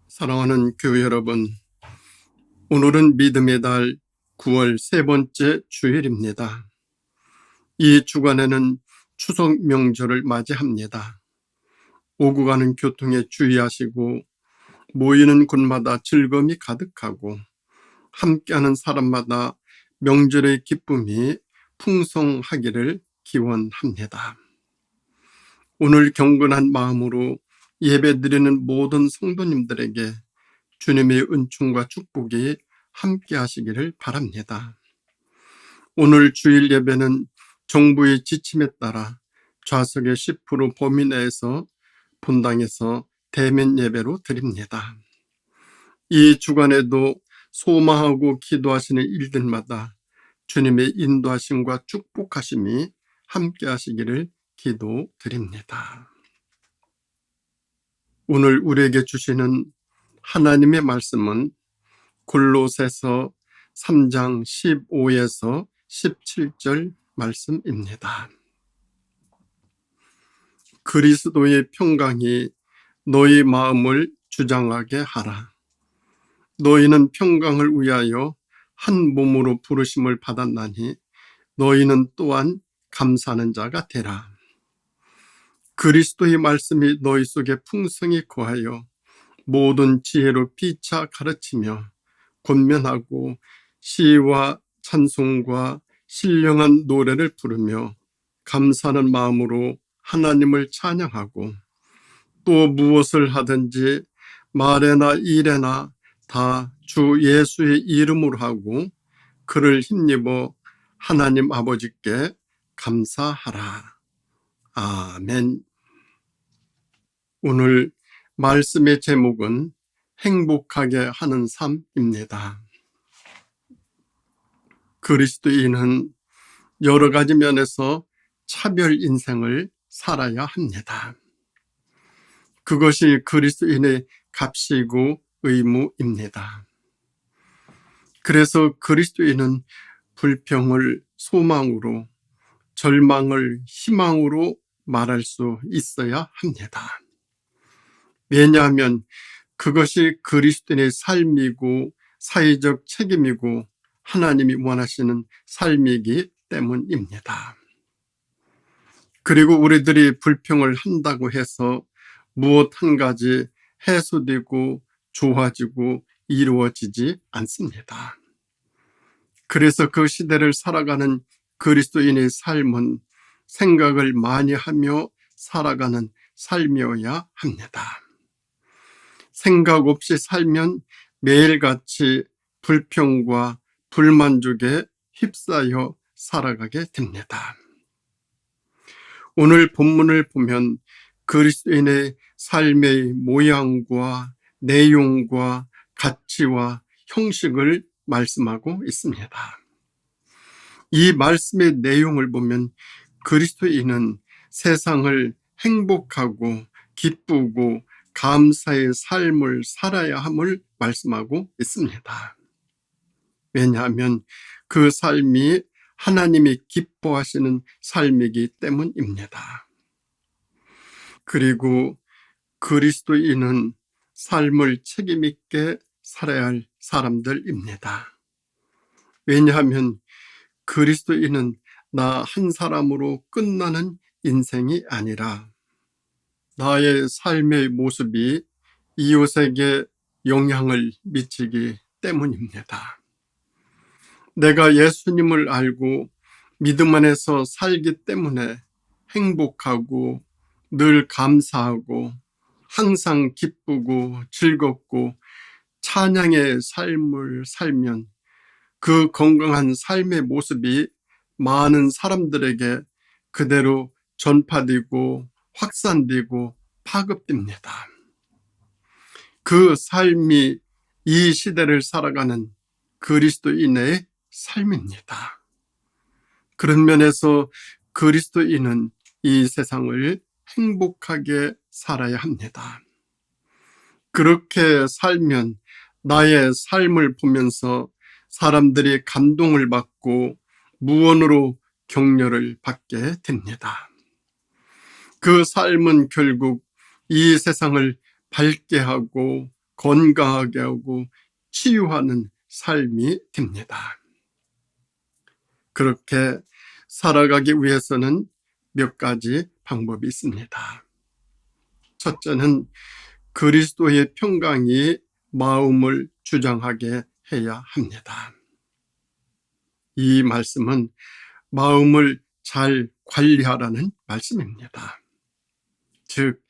사랑하는 교회 여러분, 오늘은 믿음의 달 9월 세 번째 주일입니다. 이 주간에는 추석 명절을 맞이합니다. 오고 가는 교통에 주의하시고 모이는 곳마다 즐거움이 가득하고 함께하는 사람마다 명절의 기쁨이 풍성하기를 기원합니다. 오늘 경건한 마음으로 예배드리는 모든 성도님들에게 주님의 은총과 축복이 함께 하시기를 바랍니다. 오늘 주일 예배는 정부의 지침에 따라 좌석의 10% 범위 내에서 본당에서 대면 예배로 드립니다. 이 주간에도 소망하고 기도하시는 일들마다 주님의 인도하심과 축복하심이 함께 하시기를 기도드립니다. 오늘 우리에게 주시는 하나님의 말씀은 골로새서 3장 15에서 17절 말씀입니다. 그리스도의 평강이 너희 마음을 주장하게 하라. 너희는 평강을 위하여 한 몸으로 부르심을 받았나니 너희는 또한 감사하는 자가 되라. 그리스도의 말씀이 너희 속에 풍성히 거하여 모든 지혜로 피차 가르치며 권면하고 시와 찬송과 신령한 노래를 부르며 감사하는 마음으로 하나님을 찬양하고 또 무엇을 하든지 말에나 일에나 다 주 예수의 이름으로 하고 그를 힘입어 하나님 아버지께 감사하라. 아멘. 오늘 말씀의 제목은 행복하게 하는 삶입니다. 그리스도인은 여러 가지 면에서 차별 인생을 살아야 합니다. 그것이 그리스도인의 값이고 의무입니다. 그래서 그리스도인은 불평을 소망으로, 절망을 희망으로 말할 수 있어야 합니다. 왜냐하면 그것이 그리스도인의 삶이고 사회적 책임이고 하나님이 원하시는 삶이기 때문입니다. 그리고 우리들이 불평을 한다고 해서 무엇 한 가지 해소되고 좋아지고 이루어지지 않습니다. 그래서 그 시대를 살아가는 그리스도인의 삶은 생각을 많이 하며 살아가는 삶이어야 합니다. 생각 없이 살면 매일같이 불평과 불만족에 휩싸여 살아가게 됩니다. 오늘 본문을 보면 그리스도인의 삶의 모양과 내용과 가치와 형식을 말씀하고 있습니다. 이 말씀의 내용을 보면 그리스도인은 세상을 행복하고 기쁘고 감사의 삶을 살아야 함을 말씀하고 있습니다. 왜냐하면 그 삶이 하나님이 기뻐하시는 삶이기 때문입니다. 그리고 그리스도인은 삶을 책임있게 살아야 할 사람들입니다. 왜냐하면 그리스도인은 나 한 사람으로 끝나는 인생이 아니라 나의 삶의 모습이 이웃에게 영향을 미치기 때문입니다. 내가 예수님을 알고 믿음 안에서 살기 때문에 행복하고 늘 감사하고 항상 기쁘고 즐겁고 찬양의 삶을 살면 그 건강한 삶의 모습이 많은 사람들에게 그대로 전파되고 확산되고 파급됩니다. 그 삶이 이 시대를 살아가는 그리스도인의 삶입니다. 그런 면에서 그리스도인은 이 세상을 행복하게 살아야 합니다. 그렇게 살면 나의 삶을 보면서 사람들이 감동을 받고 무언으로 격려를 받게 됩니다. 그 삶은 결국 이 세상을 밝게 하고 건강하게 하고 치유하는 삶이 됩니다. 그렇게 살아가기 위해서는 몇 가지 방법이 있습니다. 첫째는 그리스도의 평강이 마음을 주장하게 해야 합니다. 이 말씀은 마음을 잘 관리하라는 말씀입니다. 즉,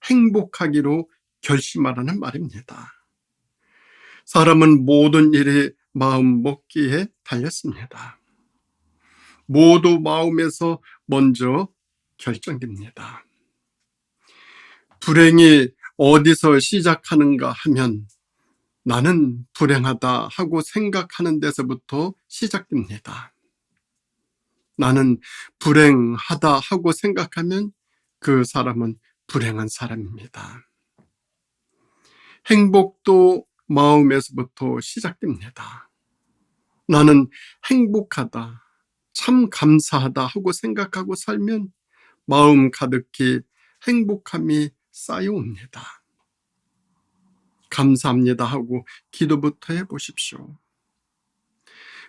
행복하기로 결심하라는 말입니다. 사람은 모든 일이 마음 먹기에 달렸습니다. 모두 마음에서 먼저 결정됩니다. 불행이 어디서 시작하는가 하면 나는 불행하다 하고 생각하는 데서부터 시작됩니다. 나는 불행하다 하고 생각하면 그 사람은 불행한 사람입니다. 행복도 마음에서부터 시작됩니다. 나는 행복하다, 참 감사하다 하고 생각하고 살면 마음 가득히 행복함이 쌓여옵니다. 감사합니다 하고 기도부터 해보십시오.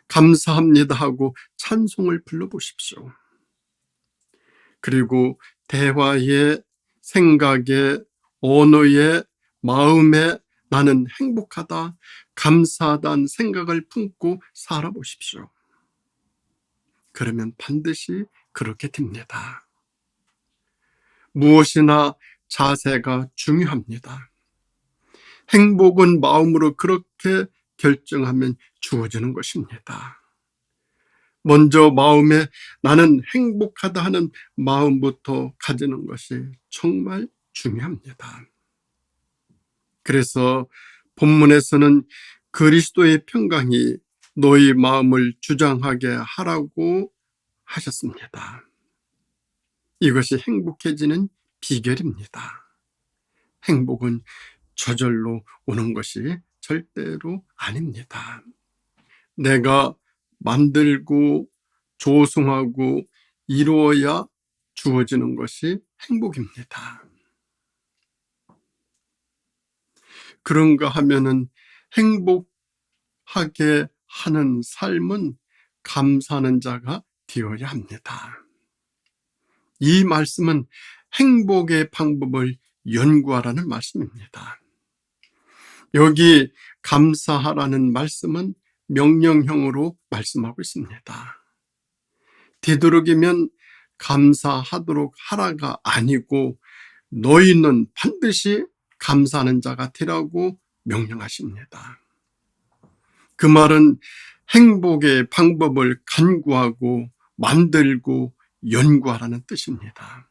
감사합니다 하고 찬송을 불러보십시오. 그리고 대화에, 생각에, 언어에, 마음에 나는 행복하다, 감사하다는 생각을 품고 살아보십시오. 그러면 반드시 그렇게 됩니다. 무엇이나 자세가 중요합니다. 행복은 마음으로 그렇게 결정하면 주어지는 것입니다. 먼저 마음에 나는 행복하다 하는 마음부터 가지는 것이 정말 중요합니다. 그래서 본문에서는 그리스도의 평강이 너희 마음을 주장하게 하라고 하셨습니다. 이것이 행복해지는 비결입니다. 행복은 저절로 오는 것이 절대로 아닙니다. 내가 만들고 조성하고 이루어야 주어지는 것이 행복입니다. 그런가 하면은 행복하게 하는 삶은 감사하는 자가 되어야 합니다. 이 말씀은 행복의 방법을 연구하라는 말씀입니다. 여기 감사하라는 말씀은 명령형으로 말씀하고 있습니다. 되도록이면 감사하도록 하라가 아니고 너희는 반드시 감사하는 자가 되라고 명령하십니다. 그 말은 행복의 방법을 간구하고 만들고 연구하라는 뜻입니다.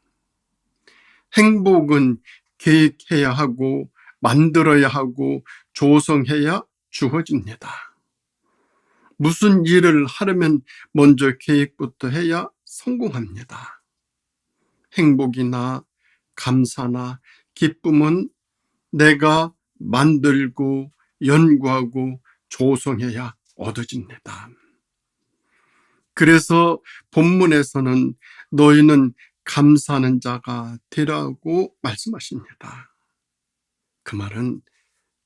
행복은 계획해야 하고 만들어야 하고 조성해야 주어집니다. 무슨 일을 하려면 먼저 계획부터 해야 성공합니다. 행복이나 감사나 기쁨은 내가 만들고 연구하고 조성해야 얻어집니다. 그래서 본문에서는 너희는 감사하는 자가 되라고 말씀하십니다. 그 말은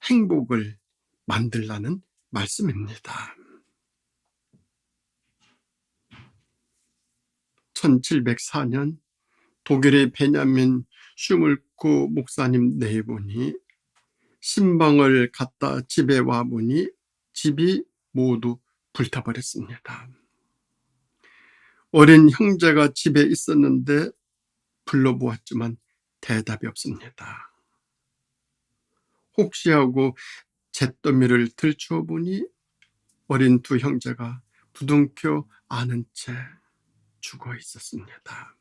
행복을 만들라는 말씀입니다. 1704년 독일의 베냐민 슈물크 목사님 네 분이 신방을 갖다 집에 와보니 집이 모두 불타버렸습니다. 어린 형제가 집에 있었는데 불러보았지만 대답이 없습니다. 혹시 하고 잿더미를 들추어 보니 어린 두 형제가 부둥켜 안은 채 죽어 있었습니다.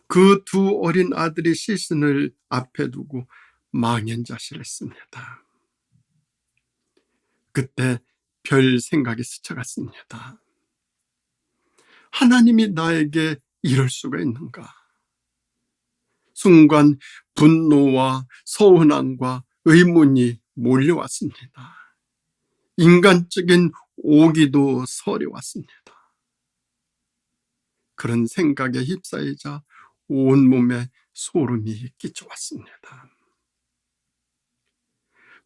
그 두 어린 아들이 시신을 앞에 두고 망연자실했습니다. 그때 별 생각이 스쳐갔습니다. 하나님이 나에게 이럴 수가 있는가? 순간 분노와 서운함과 의문이 몰려왔습니다. 인간적인 오기도 서려왔습니다. 그런 생각에 휩싸이자 온몸에 소름이 끼쳐왔습니다.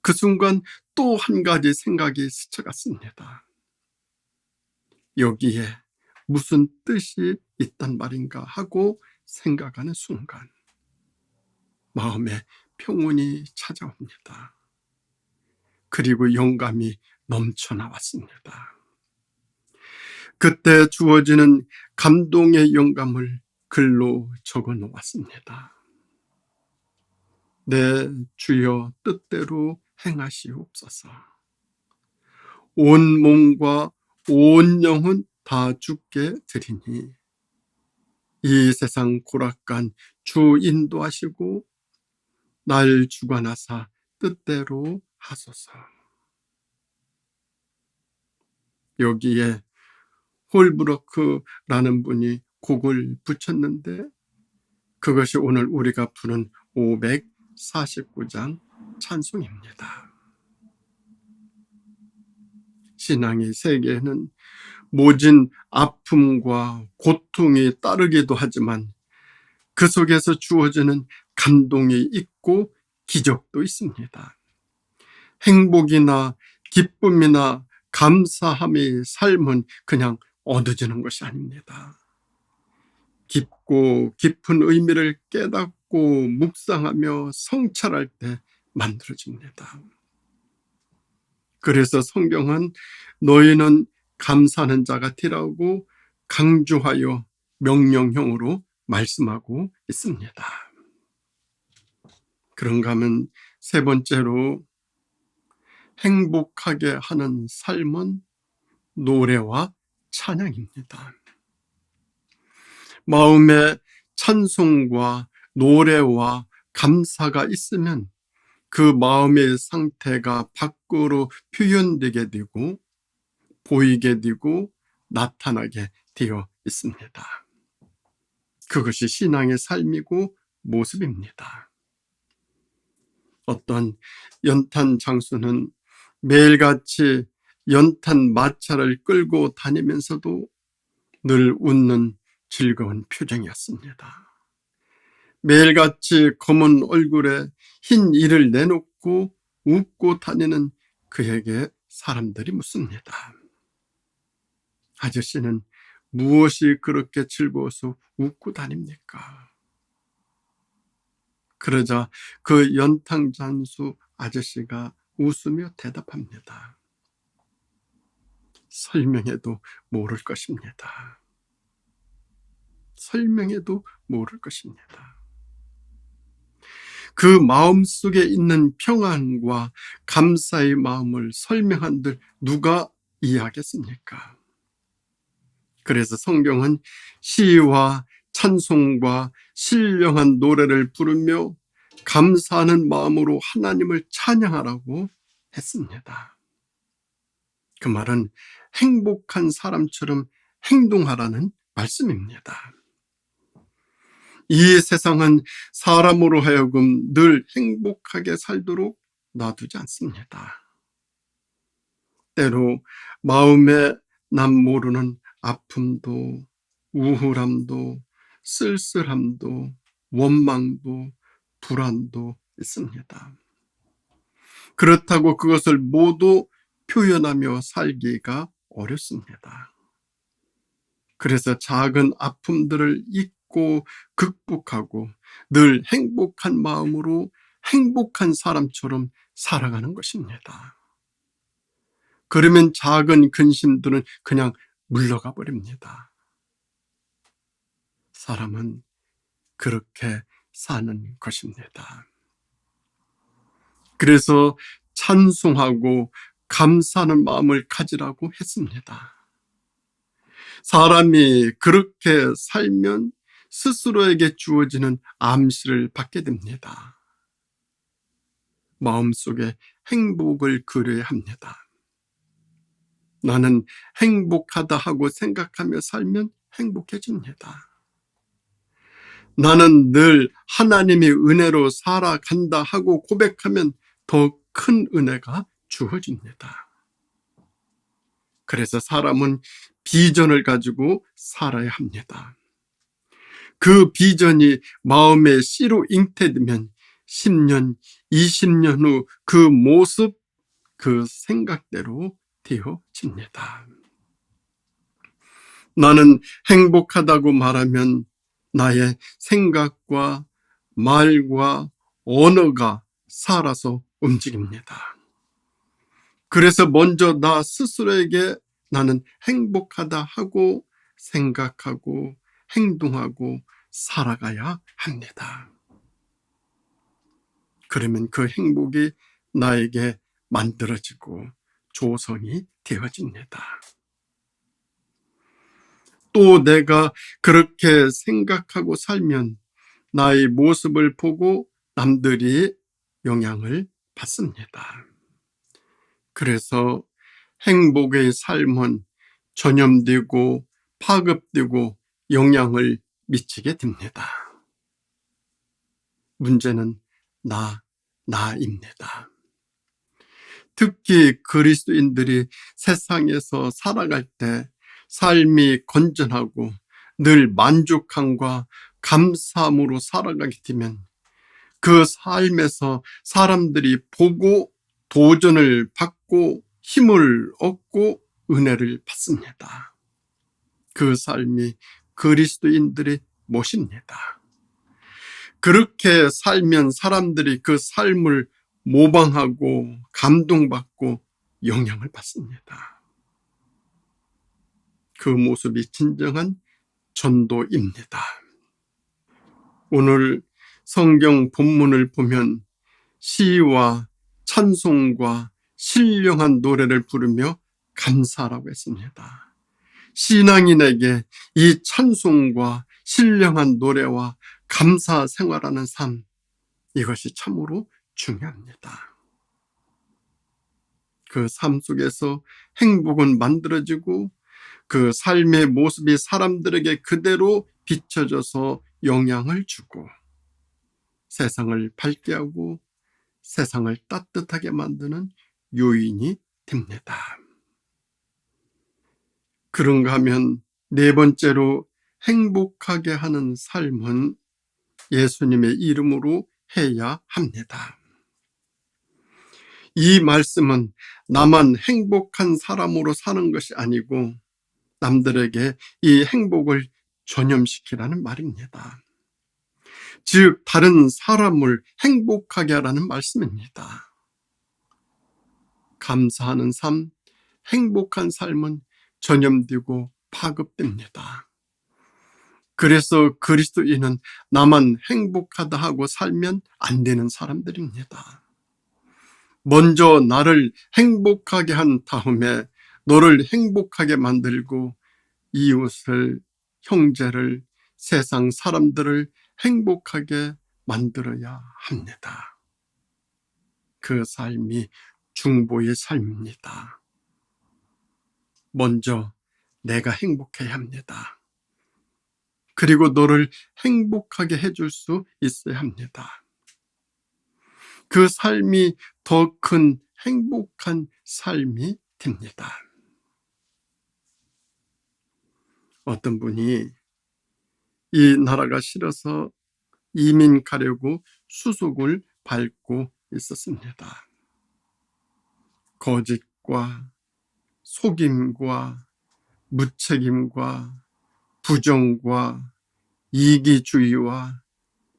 그 순간 또 한 가지 생각이 스쳐갔습니다. 여기에 무슨 뜻이 있단 말인가 하고 생각하는 순간 마음에 평온이 찾아옵니다. 그리고 영감이 넘쳐나왔습니다. 그때 주어지는 감동의 영감을 글로 적어 놓았습니다. 내 주여 뜻대로 행하시옵소서. 온 몸과 온 영혼 다 주께 드리니 이 세상 고락간 주 인도하시고 날 주관하사 뜻대로 하소서. 여기에 홀브로크라는 분이 곡을 붙였는데 그것이 오늘 우리가 부른 549장 찬송입니다. 신앙의 세계에는 모진 아픔과 고통이 따르기도 하지만 그 속에서 주어지는 감동이 있고 기적도 있습니다. 행복이나 기쁨이나 감사함이 삶은 그냥 얻어지는 것이 아닙니다. 깊고 깊은 의미를 깨닫고 묵상하며 성찰할 때 만들어집니다. 그래서 성경은 너희는 감사하는 자가 되라고 강조하여 명령형으로 말씀하고 있습니다. 그런가 하면 세 번째로 행복하게 하는 삶은 노래와 찬양입니다. 마음에 찬송과 노래와 감사가 있으면 그 마음의 상태가 밖으로 표현되게 되고 보이게 되고 나타나게 되어 있습니다. 그것이 신앙의 삶이고 모습입니다. 어떤 연탄 장수는 매일같이 연탄 마차를 끌고 다니면서도 늘 웃는 즐거운 표정이었습니다. 매일같이 검은 얼굴에 흰 이를 내놓고 웃고 다니는 그에게 사람들이 묻습니다. 아저씨는 무엇이 그렇게 즐거워서 웃고 다닙니까? 그러자 그 연탄 장수 아저씨가 웃으며 대답합니다. 설명해도 모를 것입니다. 설명해도 모를 것입니다. 그 마음속에 있는 평안과 감사의 마음을 설명한들 누가 이해하겠습니까? 그래서 성경은 시와 찬송과 신령한 노래를 부르며 감사하는 마음으로 하나님을 찬양하라고 했습니다. 그 말은 행복한 사람처럼 행동하라는 말씀입니다. 이 세상은 사람으로 하여금 늘 행복하게 살도록 놔두지 않습니다. 때로 마음에 남 모르는 아픔도 우울함도 쓸쓸함도 원망도 불안도 있습니다. 그렇다고 그것을 모두 표현하며 살기가 어렵습니다. 그래서 작은 아픔들을 잊고 극복하고 늘 행복한 마음으로 행복한 사람처럼 살아가는 것입니다. 그러면 작은 근심들은 그냥 물러가 버립니다. 사람은 그렇게 사는 것입니다. 그래서 찬송하고 감사하는 마음을 가지라고 했습니다. 사람이 그렇게 살면 스스로에게 주어지는 암시를 받게 됩니다. 마음속에 행복을 그려야 합니다. 나는 행복하다 하고 생각하며 살면 행복해집니다. 나는 늘 하나님의 은혜로 살아간다 하고 고백하면 더 큰 은혜가 주어집니다. 그래서 사람은 비전을 가지고 살아야 합니다. 그 비전이 마음에 씨로 잉태되면 10년, 20년 후 그 모습, 그 생각대로 되어집니다. 나는 행복하다고 말하면 나의 생각과 말과 언어가 살아서 움직입니다. 그래서 먼저 나 스스로에게 나는 행복하다 하고 생각하고 행동하고 살아가야 합니다. 그러면 그 행복이 나에게 만들어지고 조성이 되어집니다. 또 내가 그렇게 생각하고 살면 나의 모습을 보고 남들이 영향을 받습니다. 그래서 행복의 삶은 전염되고 파급되고 영향을 미치게 됩니다. 문제는 나입니다. 특히 그리스도인들이 세상에서 살아갈 때 삶이 건전하고 늘 만족함과 감사함으로 살아가게 되면 그 삶에서 사람들이 보고 도전을 받고 힘을 얻고 은혜를 받습니다. 그 삶이 그리스도인들의 모습입니다. 그렇게 살면 사람들이 그 삶을 모방하고 감동받고 영향을 받습니다. 그 모습이 진정한 전도입니다. 오늘 성경 본문을 보면 시와 찬송과 신령한 노래를 부르며 감사하라고 했습니다. 신앙인에게 이 찬송과 신령한 노래와 감사 생활하는 삶, 이것이 참으로 중요합니다. 그 삶 속에서 행복은 만들어지고 그 삶의 모습이 사람들에게 그대로 비춰져서 영향을 주고 세상을 밝게 하고 세상을 따뜻하게 만드는 요인이 됩니다. 그런가 하면 네 번째로 행복하게 하는 삶은 예수님의 이름으로 해야 합니다. 이 말씀은 나만 행복한 사람으로 사는 것이 아니고 남들에게 이 행복을 전염시키라는 말입니다. 즉 다른 사람을 행복하게 하라는 말씀입니다. 감사하는 삶, 행복한 삶은 전염되고 파급됩니다. 그래서 그리스도인은 나만 행복하다 하고 살면 안 되는 사람들입니다. 먼저 나를 행복하게 한 다음에 너를 행복하게 만들고 이웃을, 형제를, 세상 사람들을 행복하게 만들어야 합니다. 그 삶이 중보의 삶입니다. 먼저 내가 행복해야 합니다. 그리고 너를 행복하게 해줄 수 있어야 합니다. 그 삶이 더 큰 행복한 삶이 됩니다. 어떤 분이 이 나라가 싫어서 이민 가려고 수속을 밟고 있었습니다. 거짓과 속임과 무책임과 부정과 이기주의와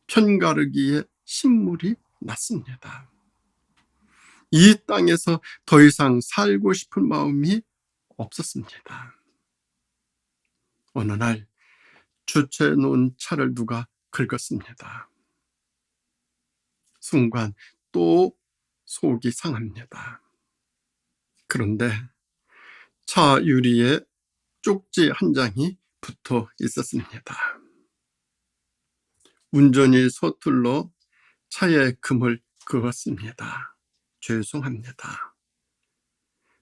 편가르기에 신물이 났습니다. 이 땅에서 더 이상 살고 싶은 마음이 없었습니다. 어느 날 주차해 놓은 차를 누가 긁었습니다. 순간 또 속이 상합니다. 그런데 차 유리에 쪽지 한 장이 붙어 있었습니다. 운전이 서툴러 차에 금을 그었습니다. 죄송합니다.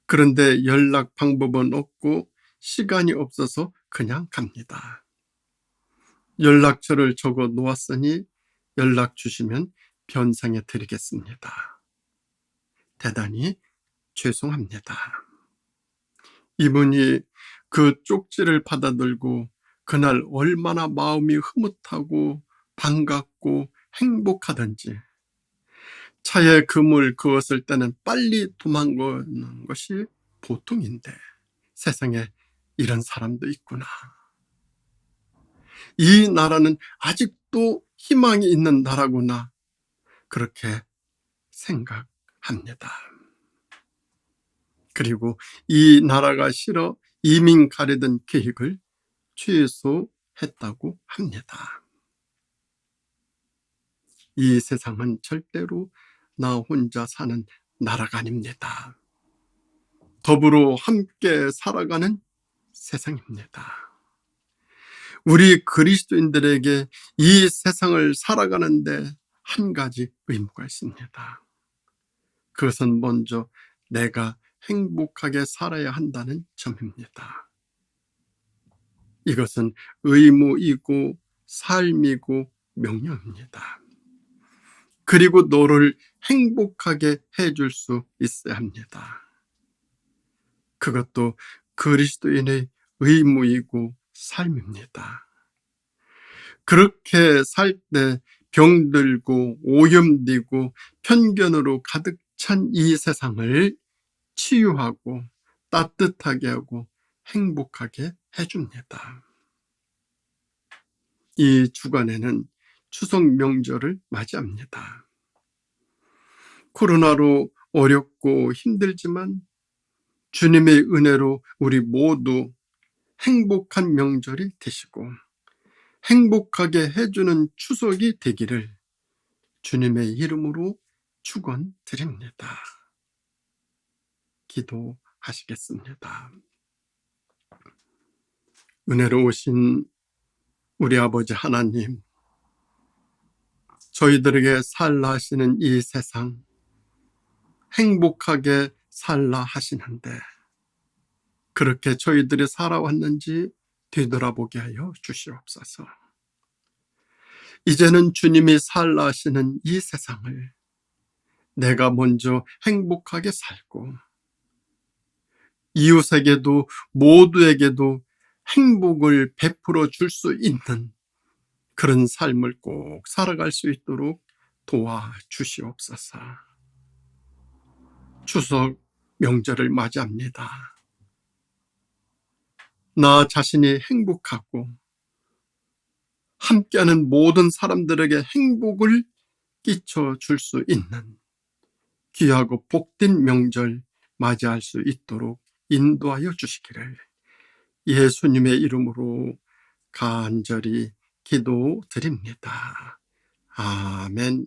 그런데 연락 방법은 없고 시간이 없어서 그냥 갑니다. 연락처를 적어 놓았으니 연락 주시면 변상해 드리겠습니다. 대단히 죄송합니다. 이분이 그 쪽지를 받아들고 그날 얼마나 마음이 흐뭇하고 반갑고 행복하던지 차에 금을 그었을 때는 빨리 도망가는 것이 보통인데 세상에 이런 사람도 있구나. 이 나라는 아직도 희망이 있는 나라구나. 그렇게 생각합니다. 그리고 이 나라가 싫어 이민 가려던 계획을 취소했다고 합니다. 이 세상은 절대로 나 혼자 사는 나라가 아닙니다. 더불어 함께 살아가는 세상입니다. 우리 그리스도인들에게 이 세상을 살아가는데 한 가지 의무가 있습니다. 그것은 먼저 내가 행복하게 살아야 한다는 점입니다. 이것은 의무이고 삶이고 명령입니다. 그리고 너를 행복하게 해줄 수 있어야 합니다. 그것도 그리스도인의 의무이고 삶입니다. 그렇게 살 때 병들고 오염되고 편견으로 가득 찬 이 세상을 치유하고 따뜻하게 하고 행복하게 해줍니다. 이 주간에는 추석 명절을 맞이합니다. 코로나로 어렵고 힘들지만 주님의 은혜로 우리 모두 행복한 명절이 되시고 행복하게 해주는 추석이 되기를 주님의 이름으로 축원드립니다. 기도하시겠습니다. 은혜로우신 우리 아버지 하나님, 저희들에게 살라 하시는 이 세상 행복하게 살라 하시는데 그렇게 저희들이 살아왔는지 되돌아보게 하여 주시옵소서. 이제는 주님이 살라 하시는 이 세상을 내가 먼저 행복하게 살고 이웃에게도 모두에게도 행복을 베풀어 줄 수 있는 그런 삶을 꼭 살아갈 수 있도록 도와주시옵소서. 추석 명절을 맞이합니다. 나 자신이 행복하고 함께하는 모든 사람들에게 행복을 끼쳐줄 수 있는 귀하고 복된 명절 맞이할 수 있도록 인도하여 주시기를 예수님의 이름으로 간절히 기도드립니다. 아멘.